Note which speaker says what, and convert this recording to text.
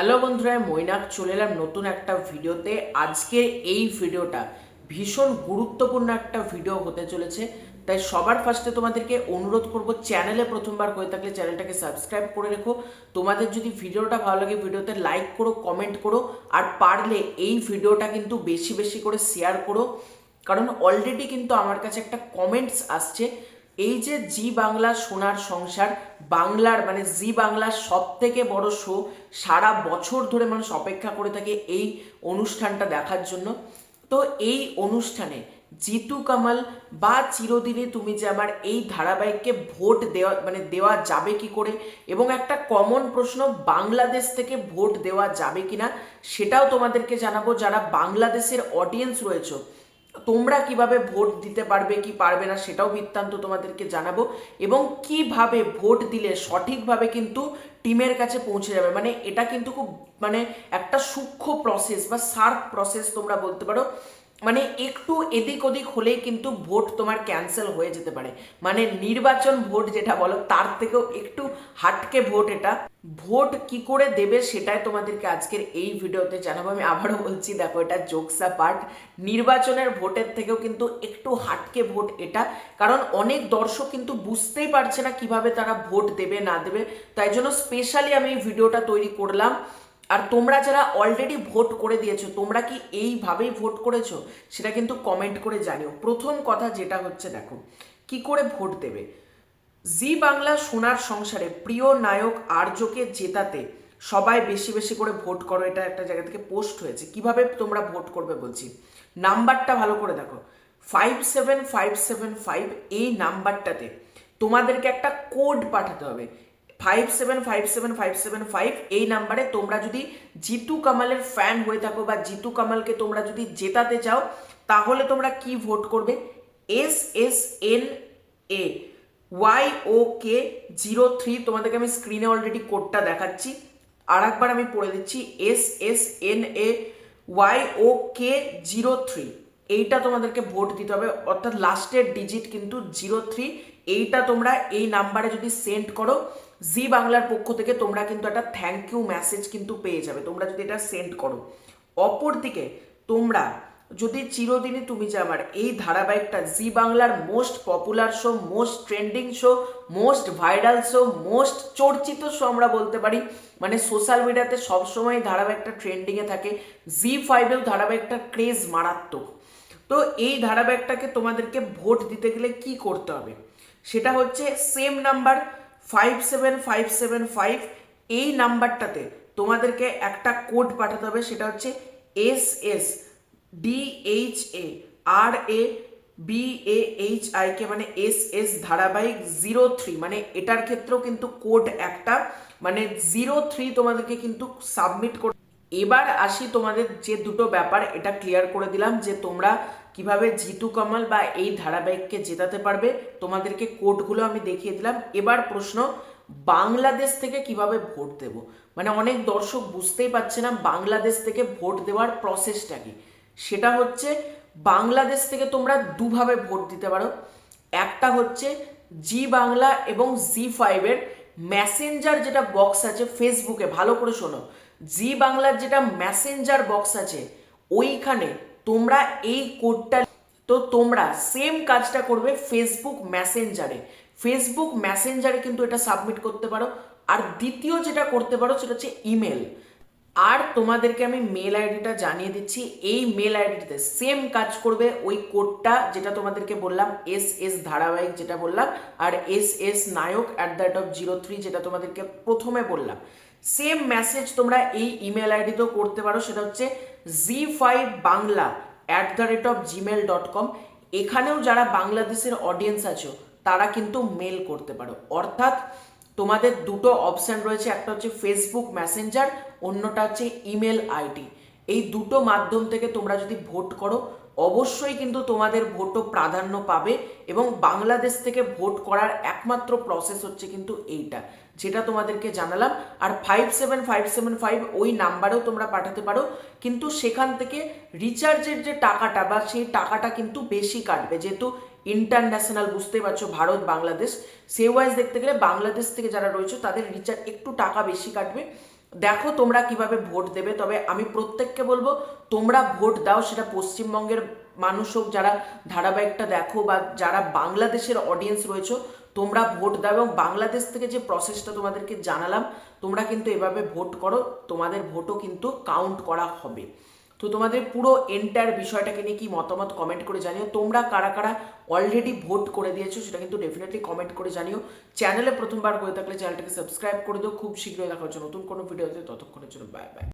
Speaker 1: Hello বন্ধুরা, মৈনাক চলে এলাম নতুন একটা ভিডিওতে। আজকের এই ভিডিওটা ভীষণ গুরুত্বপূর্ণ একটা ভিডিও হতে চলেছে, তাই সবার ফার্স্টে তোমাদেরকে অনুরোধ করব, চ্যানেলে প্রথমবার হয়ে থাকলে চ্যানেলটাকে সাবস্ক্রাইব করে রেখো। তোমাদের যদি ভিডিওটা ভালো লাগে ভিডিওতে লাইক করো, কমেন্ট করো, আর পারলে এই ভিডিওটা কিন্তু বেশি বেশি করে শেয়ার করো, কারণ অলরেডি কিন্তু আমার কাছে একটা কমেন্টস আসছে। এই যে জি বাংলা সোনার সংসার, বাংলার মানে জি বাংলার সব থেকে বড় শো, সারা বছর ধরে মানুষ অপেক্ষা করে থাকে এই অনুষ্ঠানটা দেখার জন্য। তো এই অনুষ্ঠানে জিতু কামাল বা চিরদিনই তুমি যে আমার এই ধারাবাহিককে ভোট দেওয়া যাবে কি করে, এবং একটা কমন প্রশ্ন, বাংলাদেশ থেকে ভোট দেওয়া যাবে কিনা সেটাও তোমাদেরকে জানাবো। যারা বাংলাদেশের অডিয়েন্স রয়েছে তোমরা কিভাবে ভোট দিতে পারবে কি পারবে না সেটাও বৃত্তান্ত তোমাদেরকে জানাবো, এবং কিভাবে ভোট দিলে সঠিকভাবে কিন্তু টিমের কাছে পৌঁছে যাবে। মানে এটা কিন্তু খুব একটা সূক্ষ্ম প্রসেস বা শার্প প্রসেস তোমরা বলতে পারো। মানে একটু এদিক ওদিক হলেই কিন্তু ভোট তোমার ক্যান্সেল হয়ে যেতে পারে। মানে নির্বাচন ভোট যেটা বলো তার থেকেও একটু হাটকে ভোট এটা। ভোট কি করে দেবে সেটাই তোমাদেরকে আজকের এই ভিডিওতে জানাবো। আমি আবারও বলছি, দেখো এটা জোকসা পার্ট, নির্বাচনের ভোটের থেকেও কিন্তু একটু হাটকে ভোট এটা, কারণ অনেক দর্শক কিন্তু বুঝতেই পারছে না কিভাবে তারা ভোট দেবে না দেবে। তাই জন্য স্পেশালি আমি এই ভিডিওটা তৈরি করলাম। আর তোমরা যারা অলরেডি ভোট করে দিয়েছো, তোমরা কি এইভাবেই ভোট করেছো সেটা কিন্তু কমেন্ট করে জানিও। প্রথম কথা যেটা হচ্ছে, দেখো কি করে ভোট দেবে। জি বাংলা সোনার সংসারে প্রিয় নায়ক আর্যকে জেতাতে সবাই বেশি বেশি করে ভোট করো, এটা একটা জায়গা থেকে পোস্ট হয়েছে। কিভাবে তোমরা ভোট করবে বলছি, নাম্বারটা ভালো করে দেখো, 57575, এই নাম্বারটাতে তোমাদেরকে একটা কোড পাঠাতে হবে। 5757575, এই নাম্বারে তোমরা যদি জিতু কামালের ফ্যান হয়ে থাকো বা জিতু কামালকে তোমরা যদি জেতাতে চাও, তাহলে তোমরা কি ভোট করবে, SSNA YOK03। তোমাদেরকে আমি স্ক্রিনে অলরেডি কোডটা দেখাচ্ছি, আর একবার আমি পড়ে দিচ্ছি, SSNA YOK03। এইটা তোমাদেরকে ভোট দিতে হবে, অর্থাৎ লাস্টের ডিজিট কিন্তু 03। এইটা তোমরা এই নাম্বারে যদি সেন্ড করো, জি বাংলার পক্ষ থেকে তোমরা কিন্তু একটা থ্যাংক ইউ মেসেজ কিন্তু পেয়ে যাবে, তোমরা যদি এটা সেন্ড করো। অপরদিকে তোমরা যদি চিরদিনই তুমি যে আমার এই ধারাবাহিকটা, জি বাংলার most popular show, most trending show, most viral show, most চর্চিত শো আমরা বলতে পারি, মানে সোশ্যাল মিডিয়াতে সবসময় ধারাবাহিকটা ট্রেন্ডিংয়ে থাকে, জি5এও ধারাবাহিকটা ক্রেজ মারাত্মক। তো এই ধারাবাহিকটাকে তোমাদেরকে ভোট দিতে গেলে কি করতে হবে, সেটা হচ্ছে সেম নাম্বার 57575, এই নাম্বারটাতে তোমাদেরকে একটা কোড পাঠাতে হবে, সেটা হচ্ছে SSDHARABAHIK, মানে SS ধারাবাহিক 03। মানে এটার ক্ষেত্রেও কিন্তু কোড একটা, মানে 03 তোমাদেরকে কিন্তু সাবমিট করতে। এবার আসি তোমাদের যে দুটো ব্যাপার, এটা ক্লিয়ার করে দিলাম যে তোমরা কিভাবে জিতু কামাল বা এই ধারাবাহিককে জেতাতে পারবে, তোমাদেরকে কোডগুলো আমি দেখিয়ে দিলাম। এবার প্রশ্ন, বাংলাদেশ থেকে কিভাবে ভোট দেব। মানে অনেক দর্শক বুঝতেই পারছে না বাংলাদেশ থেকে ভোট দেওয়ার প্রসেসটা কি। সেটা হচ্ছে, বাংলাদেশ থেকে তোমরা দুভাবে ভোট দিতে পারো। একটা হচ্ছে জি বাংলা এবং জি5-এর মেসেঞ্জার যেটা বক্স আছে ফেসবুকে, ভালো করে শোনো, জি বাংলার যেটা মেসেঞ্জার বক্স আছে ওইখানে তোমরা এই কোডটা, তো তোমরা সেম কাজটা করবে ফেসবুক মেসেঞ্জারে। ফেসবুক মেসেঞ্জারে কিন্তু এটা সাবমিট করতে পারো। আর দ্বিতীয় যেটা করতে পারো সেটা হচ্ছে ইমেল। আর তোমাদেরকে আমি মেল আইডিটা জানিয়ে দিচ্ছি, এই মেল আইডিতে সেম কাজ করবে, ওই কোডটা যেটা তোমাদেরকে বললাম, SS ধারাবাহিক যেটা বললাম, আর SS নায়ক @03 যেটা তোমাদেরকে প্রথমে বললাম, সেম মেসেজ তোমরা এই ইমেল আইডিতেও করতে পারো। সেটা হচ্ছে zi5bangla@gmail.com। এখানেও যারা বাংলাদেশের অডিয়েন্স আছো তারা কিন্তু মেল করতে পারো। অর্থাৎ তোমাদের দুটো অপশান রয়েছে, একটা হচ্ছে ফেসবুক মেসেঞ্জার, অন্যটা হচ্ছে ইমেল আইডি। এই দুটো মাধ্যম থেকে তোমরা যদি ভোট করো, অবশ্যই কিন্তু তোমাদের ভোটও প্রাধান্য পাবে। এবং বাংলাদেশ থেকে ভোট করার একমাত্র প্রসেস হচ্ছে কিন্তু এইটা, যেটা তোমাদেরকে জানালাম। আর 57575 ওই নাম্বারেও তোমরা পাঠাতে পারো, কিন্তু সেখান থেকে রিচার্জের যে টাকাটা বা সেই টাকাটা কিন্তু বেশি কাটবে, যেহেতু ইন্টারন্যাশনাল, বুঝতেই পারছো ভারত বাংলাদেশ, সে ওয়াইজ দেখতে গেলে বাংলাদেশ থেকে যারা রয়েছে তাদের রিচার্জ একটু টাকা বেশি কাটবে। দেখো তোমরা কিভাবে ভোট দেবে। তবে আমি প্রত্যেককে বলবো তোমরা ভোট দাও, সেটা পশ্চিমবঙ্গের মানুষ হোক, যারা ধারাবাহিকটা দেখো বা যারা বাংলাদেশের অডিয়েন্স রয়েছে, তোমরা ভোট দাও। এবং বাংলাদেশ থেকে যে প্রসেসটা তোমাদেরকে জানালাম, তোমরা কিন্তু এভাবে ভোট করো, তোমাদের ভোটও কিন্তু কাউন্ট করা হবে। তো তোমাদের পুরো এন্টায়ার বিষয়টাকে নিয়ে কি মতামত কমেন্ট করে জানিও। তোমরা কারা কারা অলরেডি ভোট করে দিয়েছো সেটা কিন্তু ডেফিনেটলি কমেন্ট করে জানিও। চ্যানেলে প্রথমবার হয়ে থাকলে চ্যানেলটাকে সাবস্ক্রাইব করে দিও। খুব শীঘ্রই দেখা হচ্ছে নতুন কোনো ভিডিওতে, ততক্ষণের জন্য বাই বাই।